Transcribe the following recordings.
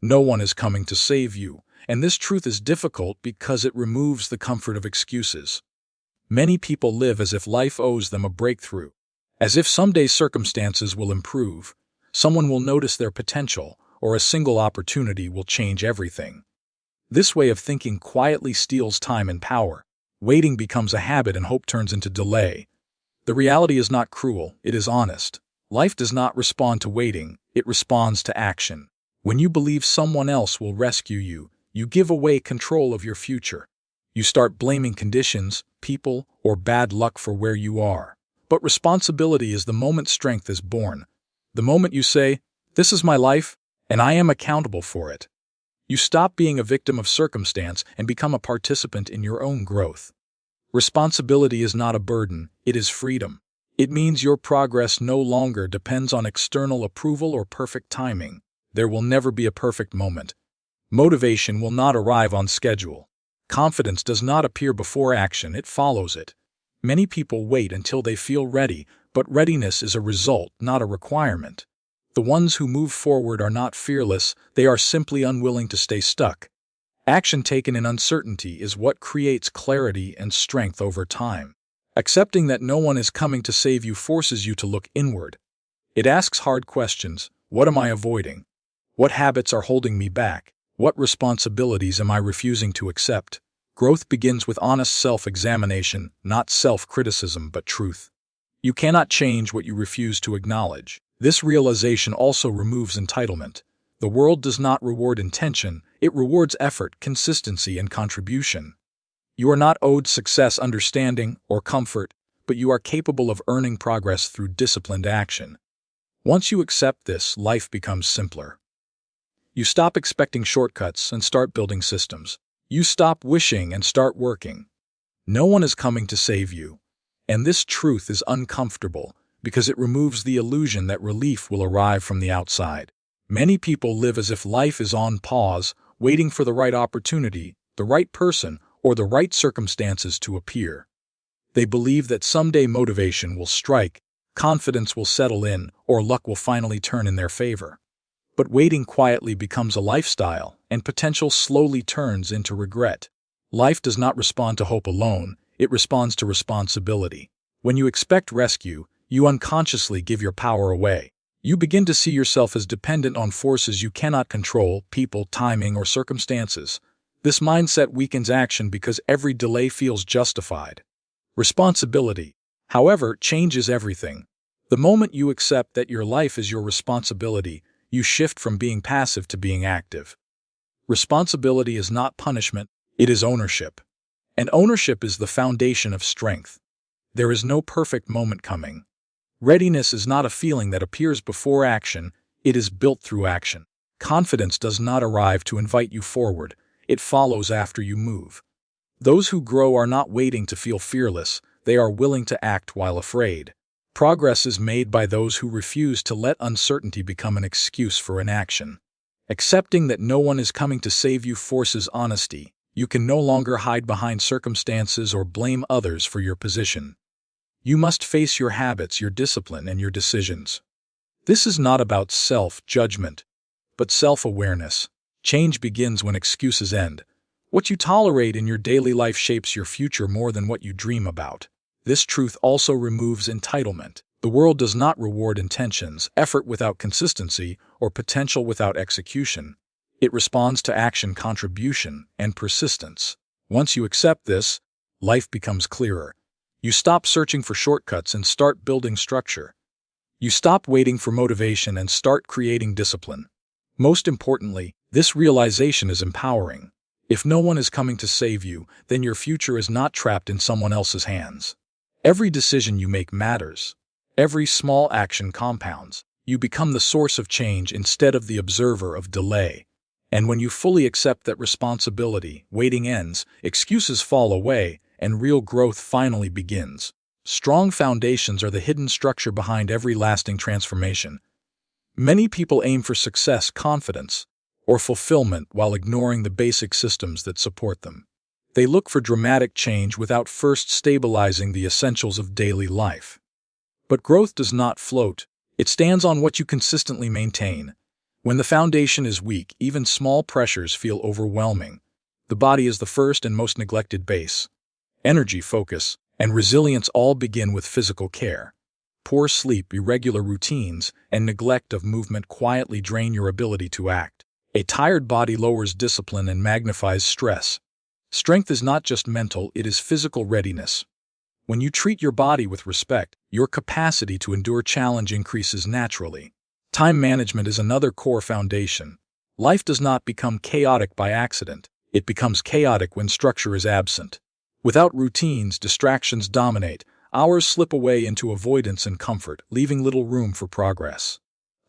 No one is coming to save you, and this truth is difficult because it removes the comfort of excuses. Many people live as if life owes them a breakthrough, as if someday circumstances will improve, someone will notice their potential, or a single opportunity will change everything. This way of thinking quietly steals time and power. Waiting becomes a habit and hope turns into delay. The reality is not cruel, it is honest. Life does not respond to waiting, it responds to action. When you believe someone else will rescue you, you give away control of your future. You start blaming conditions, people, or bad luck for where you are. But responsibility is the moment strength is born. The moment you say, "This is my life, and I am accountable for it." You stop being a victim of circumstance and become a participant in your own growth. Responsibility is not a burden, it is freedom. It means your progress no longer depends on external approval or perfect timing. There will never be a perfect moment. Motivation will not arrive on schedule. Confidence does not appear before action, it follows it. Many people wait until they feel ready, but readiness is a result, not a requirement. The ones who move forward are not fearless, they are simply unwilling to stay stuck. Action taken in uncertainty is what creates clarity and strength over time. Accepting that no one is coming to save you forces you to look inward. It asks hard questions. What am I avoiding? What habits are holding me back? What responsibilities am I refusing to accept? Growth begins with honest self-examination, not self-criticism but truth. You cannot change what you refuse to acknowledge. This realization also removes entitlement. The world does not reward intention, it rewards effort, consistency, and contribution. You are not owed success, understanding, or comfort, but you are capable of earning progress through disciplined action. Once you accept this, life becomes simpler. You stop expecting shortcuts and start building systems. You stop wishing and start working. No one is coming to save you. And this truth is uncomfortable because it removes the illusion that relief will arrive from the outside. Many people live as if life is on pause, waiting for the right opportunity, the right person, or the right circumstances to appear. They believe that someday motivation will strike, confidence will settle in, or luck will finally turn in their favor. But waiting quietly becomes a lifestyle, and potential slowly turns into regret. Life does not respond to hope alone, it responds to responsibility. When you expect rescue, you unconsciously give your power away. You begin to see yourself as dependent on forces you cannot control, people, timing, or circumstances. This mindset weakens action because every delay feels justified. Responsibility, however, changes everything. The moment you accept that your life is your responsibility, you shift from being passive to being active. Responsibility is not punishment, it is ownership. And ownership is the foundation of strength. There is no perfect moment coming. Readiness is not a feeling that appears before action, it is built through action. Confidence does not arrive to invite you forward, it follows after you move. Those who grow are not waiting to feel fearless, they are willing to act while afraid. Progress is made by those who refuse to let uncertainty become an excuse for inaction. Accepting that no one is coming to save you forces honesty. You can no longer hide behind circumstances or blame others for your position. You must face your habits, your discipline, and your decisions. This is not about self-judgment, but self-awareness. Change begins when excuses end. What you tolerate in your daily life shapes your future more than what you dream about. This truth also removes entitlement. The world does not reward intentions, effort without consistency, or potential without execution. It responds to action, contribution, and persistence. Once you accept this, life becomes clearer. You stop searching for shortcuts and start building structure. You stop waiting for motivation and start creating discipline. Most importantly, this realization is empowering. If no one is coming to save you, then your future is not trapped in someone else's hands. Every decision you make matters. Every small action compounds. You become the source of change instead of the observer of delay. And when you fully accept that responsibility, waiting ends, excuses fall away, and real growth finally begins. Strong foundations are the hidden structure behind every lasting transformation. Many people aim for success, confidence, or fulfillment while ignoring the basic systems that support them. They look for dramatic change without first stabilizing the essentials of daily life. But growth does not float. It stands on what you consistently maintain. When the foundation is weak, even small pressures feel overwhelming. The body is the first and most neglected base. Energy, focus, and resilience all begin with physical care. Poor sleep, irregular routines, and neglect of movement quietly drain your ability to act. A tired body lowers discipline and magnifies stress. Strength is not just mental, it is physical readiness. When you treat your body with respect, your capacity to endure challenge increases naturally. Time management is another core foundation. Life does not become chaotic by accident. It becomes chaotic when structure is absent. Without routines, distractions dominate. Hours slip away into avoidance and comfort, leaving little room for progress.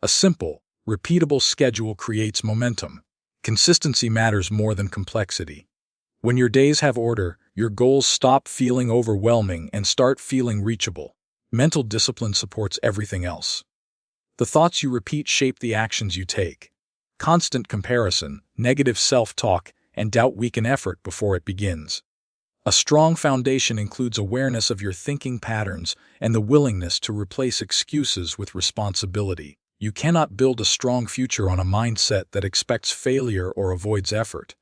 A simple, repeatable schedule creates momentum. Consistency matters more than complexity. When your days have order, your goals stop feeling overwhelming and start feeling reachable. Mental discipline supports everything else. The thoughts you repeat shape the actions you take. Constant comparison, negative self-talk, and doubt weaken effort before it begins. A strong foundation includes awareness of your thinking patterns and the willingness to replace excuses with responsibility. You cannot build a strong future on a mindset that expects failure or avoids effort.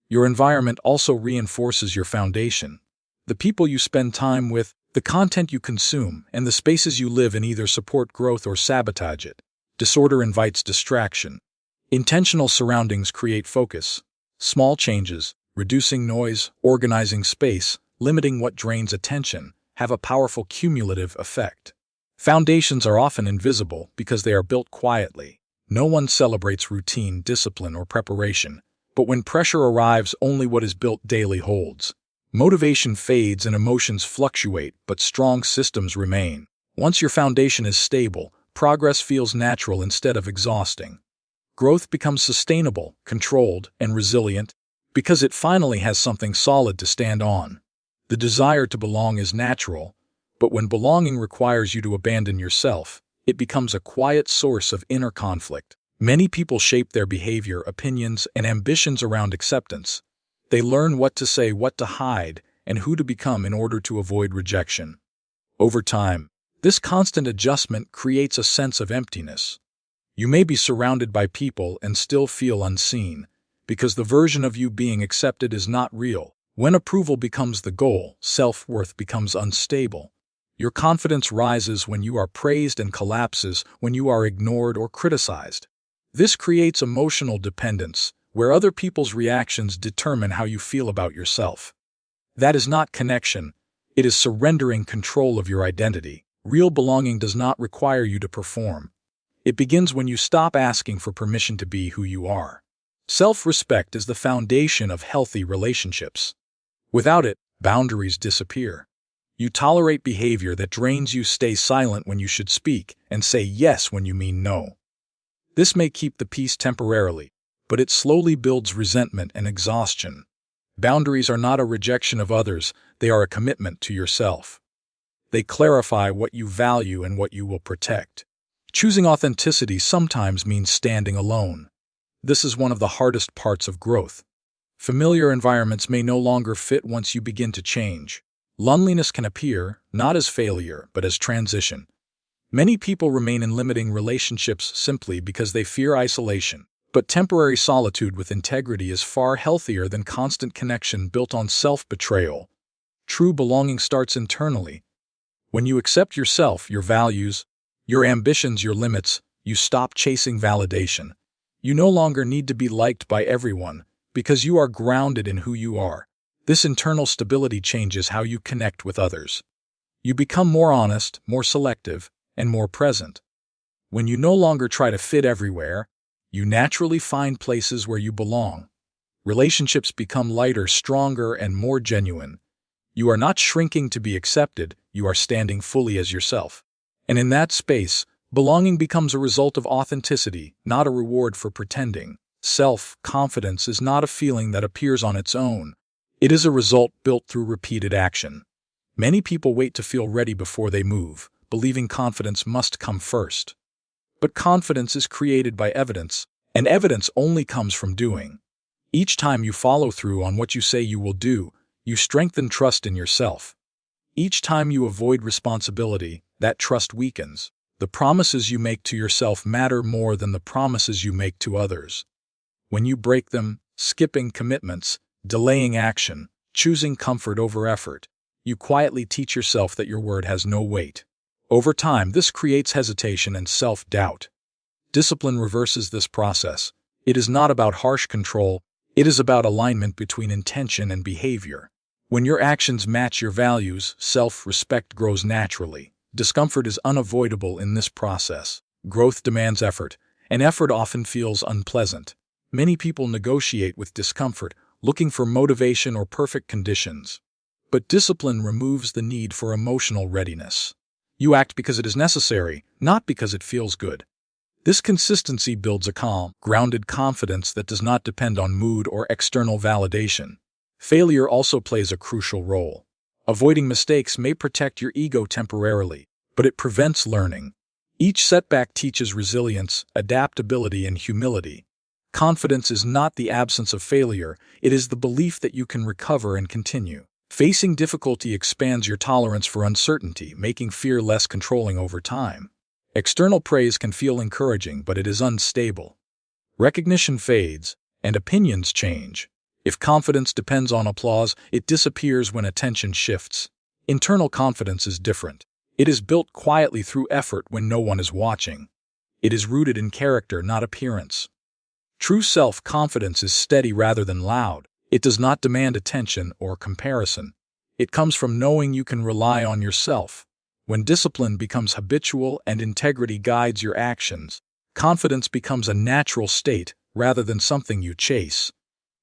Your environment also reinforces your foundation. The people you spend time with, the content you consume, and the spaces you live in either support growth or sabotage it. Disorder invites distraction. Intentional surroundings create focus. Small changes, reducing noise, organizing space, limiting what drains attention, have a powerful cumulative effect. Foundations are often invisible because they are built quietly. No one celebrates routine, discipline, or preparation, but when pressure arrives, only what is built daily holds. Motivation fades and emotions fluctuate, but strong systems remain. Once your foundation is stable, progress feels natural instead of exhausting. Growth becomes sustainable, controlled, and resilient because it finally has something solid to stand on. The desire to belong is natural, but when belonging requires you to abandon yourself, it becomes a quiet source of inner conflict. Many people shape their behavior, opinions, and ambitions around acceptance. They learn what to say, what to hide, and who to become in order to avoid rejection. Over time, this constant adjustment creates a sense of emptiness. You may be surrounded by people and still feel unseen, because the version of you being accepted is not real. When approval becomes the goal, self-worth becomes unstable. Your confidence rises when you are praised and collapses when you are ignored or criticized. This creates emotional dependence, where other people's reactions determine how you feel about yourself. That is not connection. It is surrendering control of your identity. Real belonging does not require you to perform. It begins when you stop asking for permission to be who you are. Self-respect is the foundation of healthy relationships. Without it, boundaries disappear. You tolerate behavior that drains you, stay silent when you should speak, and say yes when you mean no. This may keep the peace temporarily, but it slowly builds resentment and exhaustion. Boundaries are not a rejection of others, they are a commitment to yourself. They clarify what you value and what you will protect. Choosing authenticity sometimes means standing alone. This is one of the hardest parts of growth. Familiar environments may no longer fit once you begin to change. Loneliness can appear, not as failure, but as transition. Many people remain in limiting relationships simply because they fear isolation. But temporary solitude with integrity is far healthier than constant connection built on self-betrayal. True belonging starts internally. When you accept yourself, your values, your ambitions, your limits, you stop chasing validation. You no longer need to be liked by everyone, because you are grounded in who you are. This internal stability changes how you connect with others. You become more honest, more selective, and more present. When you no longer try to fit everywhere, you naturally find places where you belong. Relationships become lighter, stronger, and more genuine. You are not shrinking to be accepted, you are standing fully as yourself. And in that space, belonging becomes a result of authenticity, not a reward for pretending. Self-confidence is not a feeling that appears on its own. It is a result built through repeated action. Many people wait to feel ready before they move, believing confidence must come first. But confidence is created by evidence, and evidence only comes from doing. Each time you follow through on what you say you will do, you strengthen trust in yourself. Each time you avoid responsibility, that trust weakens. The promises you make to yourself matter more than the promises you make to others. When you break them, skipping commitments, delaying action, choosing comfort over effort, you quietly teach yourself that your word has no weight. Over time, this creates hesitation and self-doubt. Discipline reverses this process. It is not about harsh control, it is about alignment between intention and behavior. When your actions match your values, self-respect grows naturally. Discomfort is unavoidable in this process. Growth demands effort, and effort often feels unpleasant. Many people negotiate with discomfort, looking for motivation or perfect conditions. But discipline removes the need for emotional readiness. You act because it is necessary, not because it feels good. This consistency builds a calm, grounded confidence that does not depend on mood or external validation. Failure also plays a crucial role. Avoiding mistakes may protect your ego temporarily, but it prevents learning. Each setback teaches resilience, adaptability, and humility. Confidence is not the absence of failure, it is the belief that you can recover and continue. Facing difficulty expands your tolerance for uncertainty, making fear less controlling over time. External praise can feel encouraging, but it is unstable. Recognition fades, and opinions change. If confidence depends on applause, it disappears when attention shifts. Internal confidence is different. It is built quietly through effort when no one is watching. It is rooted in character, not appearance. True self-confidence is steady rather than loud. It does not demand attention or comparison. It comes from knowing you can rely on yourself. When discipline becomes habitual and integrity guides your actions, confidence becomes a natural state rather than something you chase.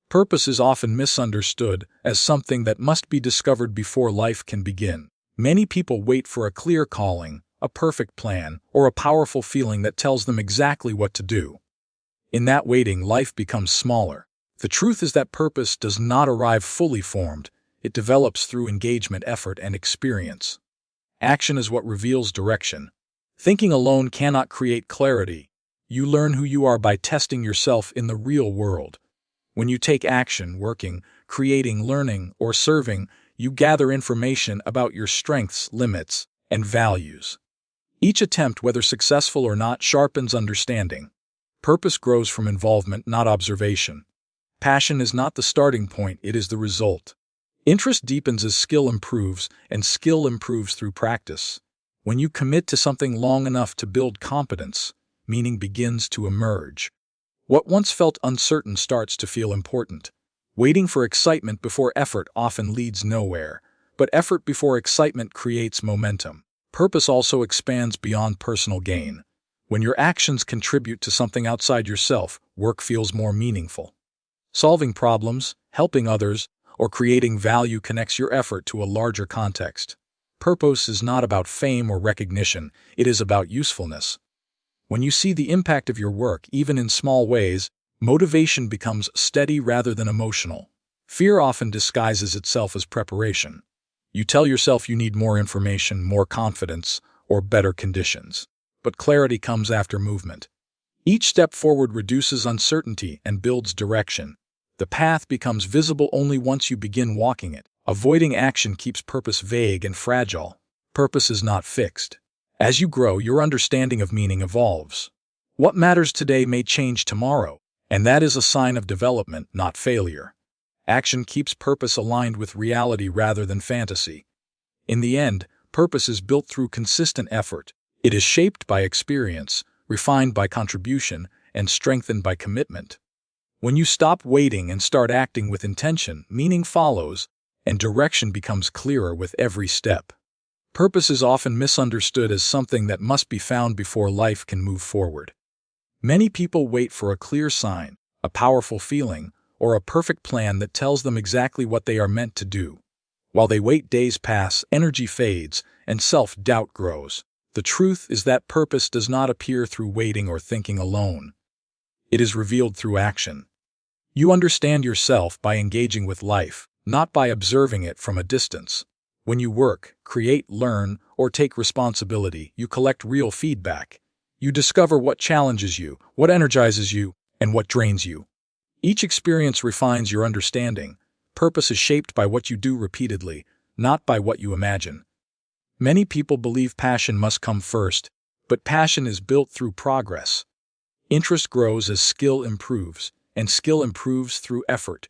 Purpose is often misunderstood as something that must be discovered before life can begin. Many people wait for a clear calling, a perfect plan, or a powerful feeling that tells them exactly what to do. In that waiting, life becomes smaller. The truth is that purpose does not arrive fully formed. It develops through engagement, effort, and experience. Action is what reveals direction. Thinking alone cannot create clarity. You learn who you are by testing yourself in the real world. When you take action, working, creating, learning, or serving, you gather information about your strengths, limits, and values. Each attempt, whether successful or not, sharpens understanding. Purpose grows from involvement, not observation. Passion is not the starting point, it is the result. Interest deepens as skill improves, and skill improves through practice. When you commit to something long enough to build competence, meaning begins to emerge. What once felt uncertain starts to feel important. Waiting for excitement before effort often leads nowhere, but effort before excitement creates momentum. Purpose also expands beyond personal gain. When your actions contribute to something outside yourself, work feels more meaningful. Solving problems, helping others, or creating value connects your effort to a larger context. Purpose is not about fame or recognition, it is about usefulness. When you see the impact of your work, even in small ways, motivation becomes steady rather than emotional. Fear often disguises itself as preparation. You tell yourself you need more information, more confidence, or better conditions. But clarity comes after movement. Each step forward reduces uncertainty and builds direction. The path becomes visible only once you begin walking it. Avoiding action keeps purpose vague and fragile. Purpose is not fixed. As you grow, your understanding of meaning evolves. What matters today may change tomorrow, and that is a sign of development, not failure. Action keeps purpose aligned with reality rather than fantasy. In the end, purpose is built through consistent effort. It is shaped by experience, refined by contribution, and strengthened by commitment. When you stop waiting and start acting with intention, meaning follows, and direction becomes clearer with every step. Purpose is often misunderstood as something that must be found before life can move forward. Many people wait for a clear sign, a powerful feeling, or a perfect plan that tells them exactly what they are meant to do. While they wait, days pass, energy fades, and self-doubt grows. The truth is that purpose does not appear through waiting or thinking alone. It is revealed through action. You understand yourself by engaging with life, not by observing it from a distance. When you work, create, learn, or take responsibility, you collect real feedback. You discover what challenges you, what energizes you, and what drains you. Each experience refines your understanding. Purpose is shaped by what you do repeatedly, not by what you imagine. Many people believe passion must come first, But passion is built through progress. Interest grows as skill improves, and skill improves through effort.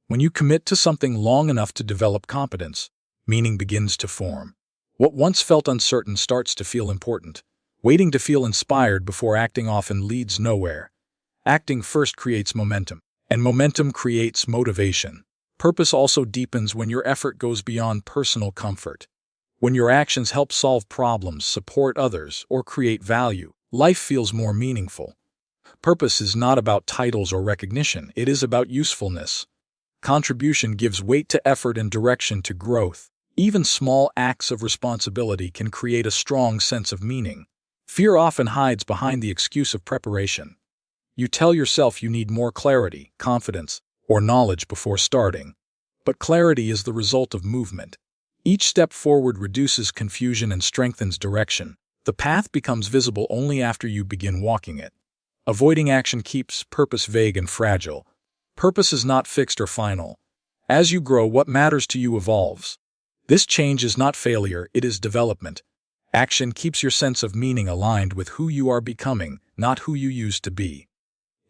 When you commit to something long enough to develop competence, meaning begins to form. What once felt uncertain starts to feel important. Waiting to feel inspired before acting often leads nowhere. Acting first creates momentum, and momentum creates motivation. Purpose also deepens when your effort goes beyond personal comfort. When your actions help solve problems, support others, or create value, life feels more meaningful. Purpose is not about titles or recognition, it is about usefulness. Contribution gives weight to effort and direction to growth. Even small acts of responsibility can create a strong sense of meaning. Fear often hides behind the excuse of preparation. You tell yourself you need more clarity, confidence, or knowledge before starting. But clarity is the result of movement. Each step forward reduces confusion and strengthens direction. The path becomes visible only after you begin walking it. Avoiding action keeps purpose vague and fragile. Purpose is not fixed or final. As you grow, what matters to you evolves. This change is not failure, it is development. Action keeps your sense of meaning aligned with who you are becoming, not who you used to be.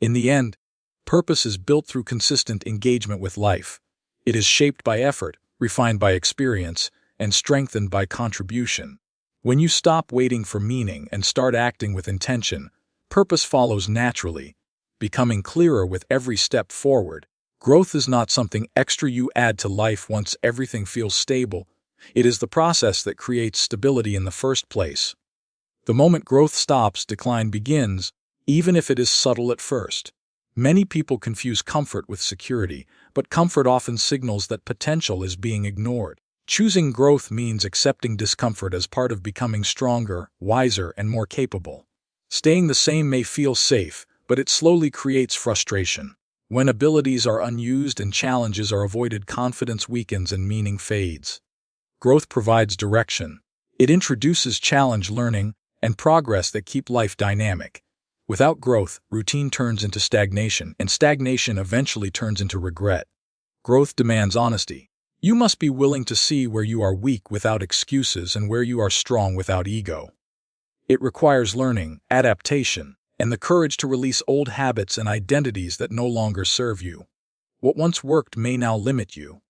In the end, purpose is built through consistent engagement with life. It is shaped by effort, refined by experience, and strengthened by contribution. When you stop waiting for meaning and start acting with intention, purpose follows naturally, becoming clearer with every step forward. Growth is not something extra you add to life once everything feels stable. It is the process that creates stability in the first place. The moment growth stops, decline begins, even if it is subtle at first. Many people confuse comfort with security, but comfort often signals that potential is being ignored. Choosing growth means accepting discomfort as part of becoming stronger, wiser, and more capable. Staying the same may feel safe, but it slowly creates frustration. When abilities are unused and challenges are avoided, confidence weakens and meaning fades. Growth provides direction. It introduces challenge, learning, and progress that keep life dynamic. Without growth, routine turns into stagnation, and stagnation eventually turns into regret. Growth demands honesty. You must be willing to see where you are weak without excuses and where you are strong without ego. It requires learning, adaptation, and the courage to release old habits and identities that no longer serve you. What once worked may now limit you.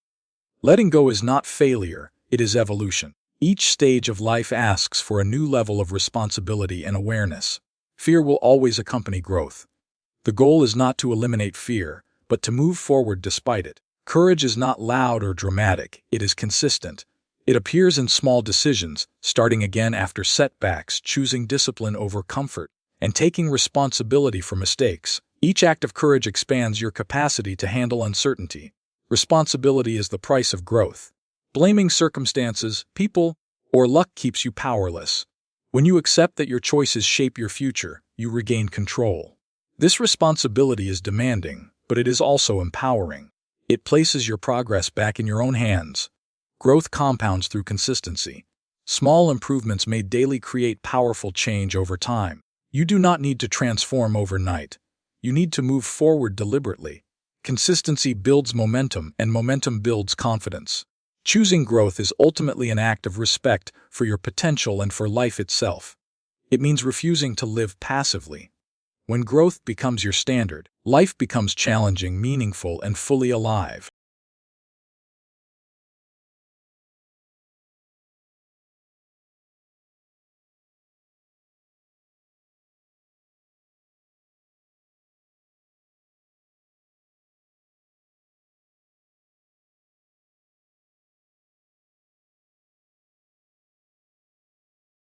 Letting go is not failure, it is evolution. Each stage of life asks for a new level of responsibility and awareness. Fear will always accompany growth. The goal is not to eliminate fear, but to move forward despite it. Courage is not loud or dramatic, it is consistent. It appears in small decisions, starting again after setbacks, choosing discipline over comfort, and taking responsibility for mistakes. Each act of courage expands your capacity to handle uncertainty. Responsibility is the price of growth. Blaming circumstances, people, or luck keeps you powerless. When you accept that your choices shape your future, you regain control. This responsibility is demanding, but it is also empowering. It places your progress back in your own hands. Growth compounds through consistency. Small improvements made daily create powerful change over time. You do not need to transform overnight. You need to move forward deliberately. Consistency builds momentum, and momentum builds confidence. Choosing growth is ultimately an act of respect for your potential and for life itself. It means refusing to live passively. When growth becomes your standard, life becomes challenging, meaningful, and fully alive.